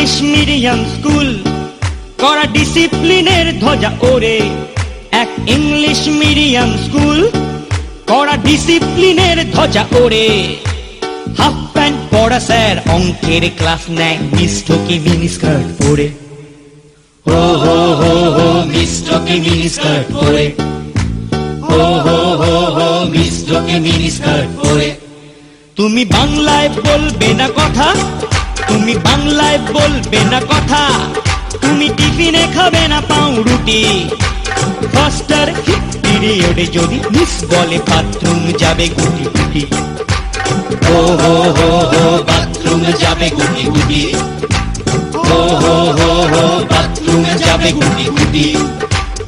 English medium school, করা ডিসিপ্লিনের ধ্বজা ওড়ে। এক ইংলিশ মিডিয়াম স্কুল, করা ডিসিপ্লিনের ধ্বজা ওড়ে। হাফ প্যান্ট পরা স্যার অঙ্কের ক্লাস নেয়, মিস্টকে মিনি স্কার্ট পরে। হো হো হো হো মিস্টকে মিনি স্কার্ট পরে। হো হো হো হো মিস্টকে মিনি স্কার্ট পরে। তুমি বাংলায় বলবে না কথা, তুমি বাংলায় বলবে না কথা, তুমি টিফিনে খাবে না পাউরুটি। ফার্স্টার পিরিয়ডে যদি মিস বলে বাথরুম যাবে গুটি গুটি। ও হো হো হো বাথরুম যাবে গুটি গুটি। ও হো হো হো বাথরুম যাবে গুটি গুটি।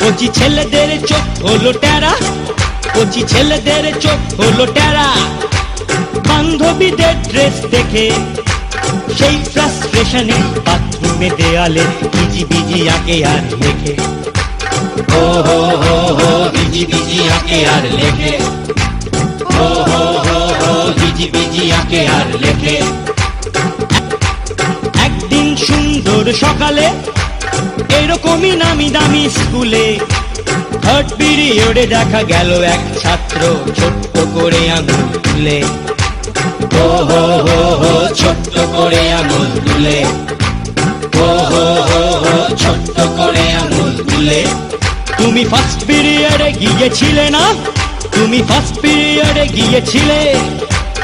কচি ছেলেদের চোখ হলো টেরা, কচি ছেলেদের চোখ হলো টেরা। বান্ধবীদের ড্রেস দেখে সেই ফ্রাস্ট্রেশনে বাথরুমে দেয়ালে বিজি বিজি আঁকে আর লেখে। ও হো হো হো বিজি বিজি আঁকে আর লেখে। ও হো হো হো বিজি বিজি আঁকে আর লেখে। একদিন সুন্দর সকালে এরকমই নামি দামি স্কুলে, থার্ড পিরিয়ডে দেখা গেল এক ছাত্র ছোট্ট করে আঙুল তুলে। ও হো হো হো ছোট্ট করে আঙুল তুলে। ও হো হো হো ছোট্ট করে আঙুল তুলে। তুমি ফার্স্ট পিরিয়ডে গিয়েছিলে না, তুমি ফার্স্ট পিরিয়ডে গিয়েছিলে,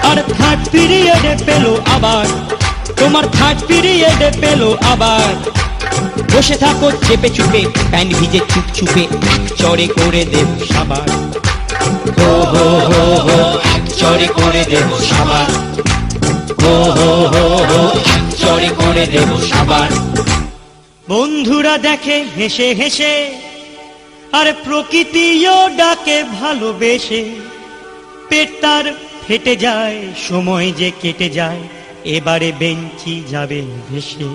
আর থার্ড পিরিয়ডে পেলো আবার, তোমার থার্ড পিরিয়ডে পেলো আবার। বসে থাকো চেপে চুপে, প্যান্ট ভিজে চুপ চুপে, এক চড়ে করে দেব সাবার। হো হো হো হো এক চড়ে করে দেব সাবার। হো হো হো হো এক চড়ে করে দেব সাবার। বন্ধুরা দেখে হেসে হেসে, আর প্রকৃতিও ডাকে ভালোবেসে। পেট তার ফেটে যায়, সময় যে কেটে যায়, এবারে বেঞ্চি যাবে ভেসে।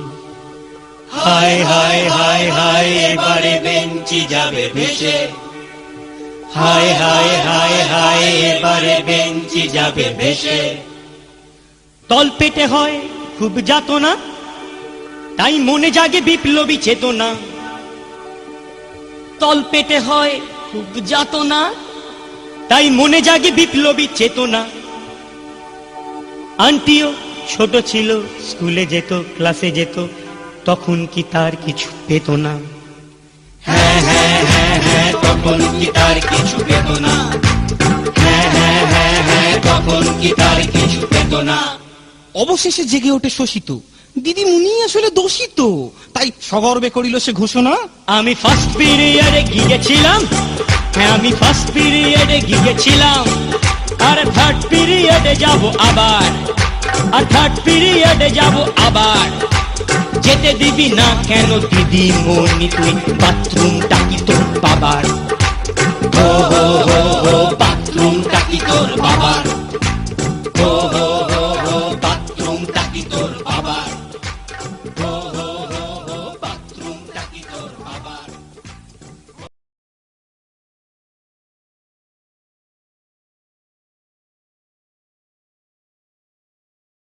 হায় হায় হায় হায় এবারে বেঞ্চি যাবে ভেসে। হায় হায় হায় হায় এবারে বেঞ্চি যাবে ভেসে। তল পেটে হয় খুব যাতনা, তাই মনে জাগে বিপ্লবী চেতনা। তল পেটে হয় খুব যাতনা, তাই মনে জাগে বিপ্লবী চেতনা। আন্টিও ছোট ছিল, স্কুলে যেত, ক্লাসে যেত, তখন কি তার কিছু পেত না? হ্যাঁ হ্যাঁ হ্যাঁ হ্যাঁ তখন কি তার কিছু পেত না? হ্যাঁ হ্যাঁ হ্যাঁ হ্যাঁ তখন কি তার কিছু পেত না? অবশেষে জেগে ওঠে শোষিত, দিদিমণি আসলে দোষিত, তাই সগর্বে করিল সে ঘোষণা। আমি ফার্স্ট পিরিয়ডে গিয়েছিলাম, হ্যাঁ আমি ফার্স্ট পিরিয়ডে গিয়েছিলাম, আর থার্ড পিরিয়ডে যাব আবার, আর থার্ড পিরিয়ডে যাব আবার। যেতে দিবি না কেন দিদিমণি তুই, বাথরুমটা কি তোর বাবার? হো হো হো হো বাথরুমটা কি তোর বাবার?